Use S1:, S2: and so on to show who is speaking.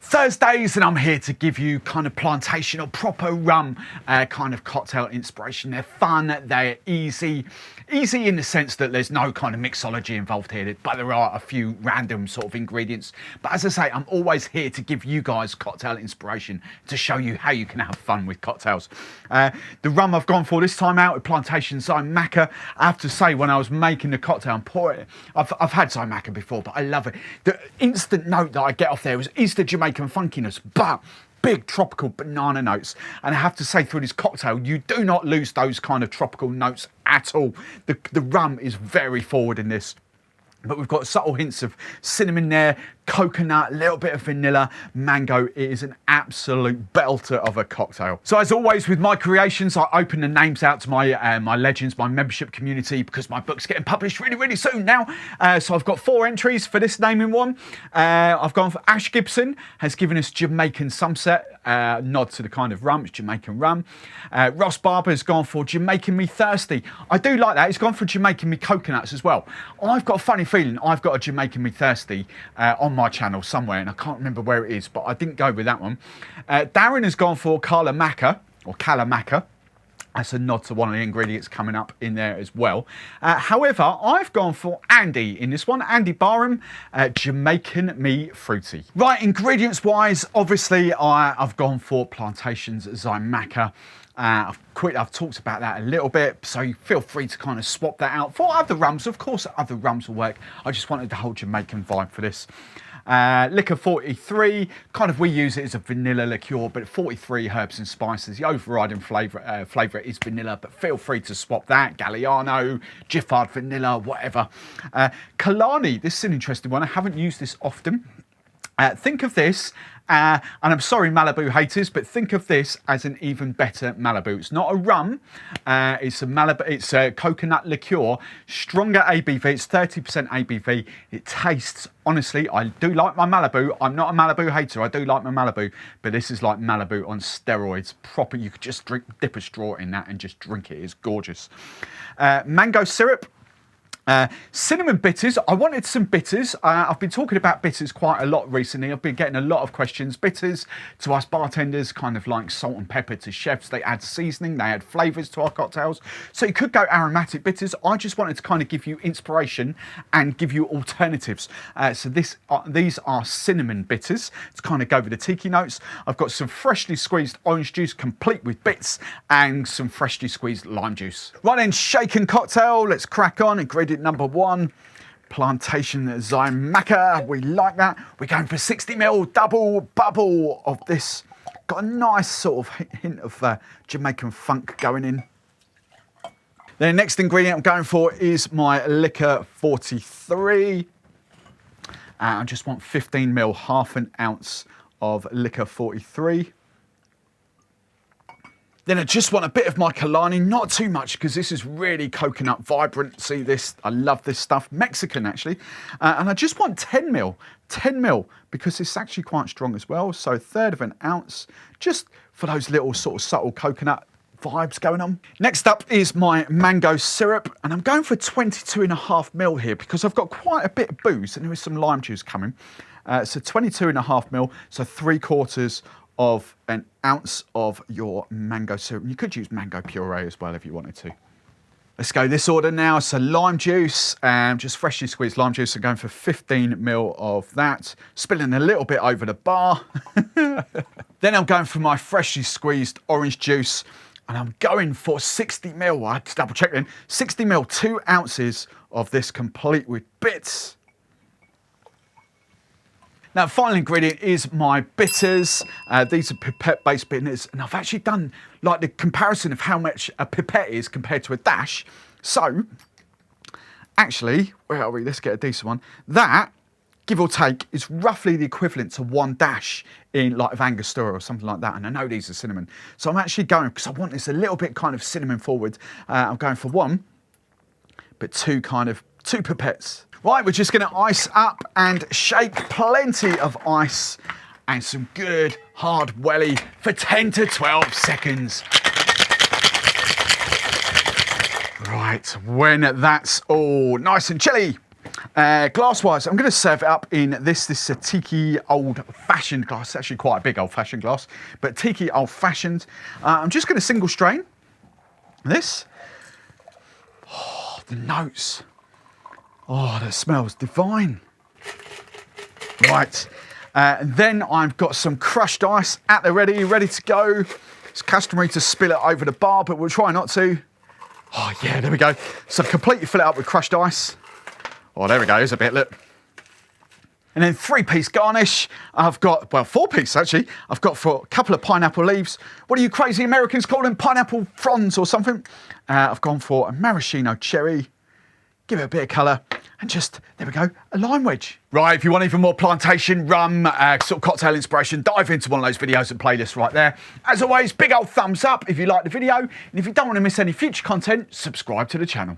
S1: Thursdays, and I'm here to give you kind of plantation or proper rum kind of cocktail inspiration. They're fun, they're easy in the sense that there's no kind of mixology involved here, but there are a few random sort of ingredients. But as I say, I'm always here to give you guys cocktail inspiration to show you how you can have fun with cocktails. The rum I've gone for this time out with Plantation Xaymaca. I have to say, when I was making the cocktail and pouring it, I've had Xaymaca before, but I love it. The instant note that I get off there is the Jamaican funkiness, but big tropical banana notes. And I have to say, through this cocktail, you do not lose those kind of tropical notes at all. The rum is very forward in this. But we've got subtle hints of cinnamon there, coconut, a little bit of vanilla, mango. It is an absolute belter of a cocktail. So as always with my creations, I open the names out to my my legends, my membership community, because my book's getting published really soon now. So I've got 4 entries for this naming one. I've gone for Ash Gibson, has given us Jamaican Sunset, nod to the kind of rum, it's Jamaican rum. Ross Barber has gone for Jamaican Me Thirsty. I do like that, he's gone for Jamaican Me Coconuts as well. I've got a funny feeling I've got a Jamaican Me Thirsty on my channel somewhere, and I can't remember where it is, but I didn't go with that one. Darren has gone for Xaymaca, or Xaymaca. That's a nod to one of the ingredients coming up in there as well. However, I've gone for Andy in this one, Andy Barham, Jamaican Me Fruity. Right, ingredients wise, obviously I've gone for Plantation's Xaymaca. I've talked about that a little bit, so you feel free to kind of swap that out for other rums. Of course, other rums will work. I just wanted the whole Jamaican vibe for this. Liquor 43, kind of we use it as a vanilla liqueur, but 43 herbs and spices. The overriding flavour is vanilla, but feel free to swap that. Galliano, Giffard vanilla, whatever. Kalani, this is an interesting one. I haven't used this often. Think of this, and I'm sorry Malibu haters, but think of this as an even better Malibu. It's not a rum, it's a Malibu, it's a coconut liqueur, stronger ABV, it's 30% ABV. It tastes, honestly, I do like my Malibu. I'm not a Malibu hater, I do like my Malibu, but this is like Malibu on steroids. Proper, you could just dip a straw in that and just drink it. It's gorgeous. Mango syrup. Cinnamon bitters. I wanted some bitters. I've been talking about bitters quite a lot recently. I've been getting a lot of questions. Bitters to us bartenders, kind of like salt and pepper to chefs. They add seasoning, they add flavours to our cocktails. So you could go aromatic bitters. I just wanted to kind of give you inspiration and give you alternatives. So these are cinnamon bitters to kind of go with the tiki notes. I've got some freshly squeezed orange juice, complete with bits, and some freshly squeezed lime juice. Right then, shaken cocktail. Let's crack on. Ingredient number 1, Plantation Xaymaca. We like that. We're going for 60ml double bubble of this. Got a nice sort of hint of Jamaican funk going in. The next ingredient I'm going for is my Liquor 43. I just want 15ml, half an ounce of Liquor 43. Then I just want a bit of my Kalani, not too much because this is really coconut vibrant. See this? I love this stuff. Mexican actually. And I just want 10ml because it's actually quite strong as well. So 1/3 of an ounce, just for those little sort of subtle coconut vibes going on. Next up is my mango syrup, and I'm going for 22.5ml here because I've got quite a bit of booze and there is some lime juice coming. So 22.5ml, so 3/4 of an ounce of your mango syrup. You could use mango puree as well if you wanted to. Let's go this order now. So lime juice, just freshly squeezed lime juice. I'm going for 15ml of that. Spilling a little bit over the bar. Then I'm going for my freshly squeezed orange juice, and I'm going for 60ml. I had to double check then. 60ml, 2 ounces of this complete with bits. Now, final ingredient is my bitters. These are pipette-based bitters, and I've actually done like the comparison of how much a pipette is compared to a dash. So, actually, where are we? Let's get a decent one. That, give or take, is roughly the equivalent to 1 dash in like Angostura or something like that. And I know these are cinnamon. So I'm actually going, because I want this a little bit kind of cinnamon forward. I'm going for 1, but 2 pipettes. Right, we're just going to ice up and shake, plenty of ice and some good hard welly for 10 to 12 seconds. Right, when that's all nice and chilly, Glass-wise, I'm going to serve it up in this is a Tiki old-fashioned glass. It's actually quite a big old-fashioned glass, but Tiki old-fashioned. I'm just going to single strain this. Oh, the notes. Oh, that smells divine. Right, and then I've got some crushed ice at the ready to go. It's customary to spill it over the bar, but we'll try not to. Oh yeah, there we go. So I've completely fill it up with crushed ice. Oh, there we go, there's a bit, look. And then 3-piece garnish. I've got, well, 4-piece actually. I've got for a couple of pineapple leaves. What do you crazy Americans call them? Pineapple fronds or something. I've gone for a maraschino cherry. Give it a bit of colour. And just, there we go, a lime wedge. Right, if you want even more plantation rum, sort of cocktail inspiration, dive into one of those videos and playlists right there. As always, big old thumbs up if you like the video. And if you don't want to miss any future content, subscribe to the channel.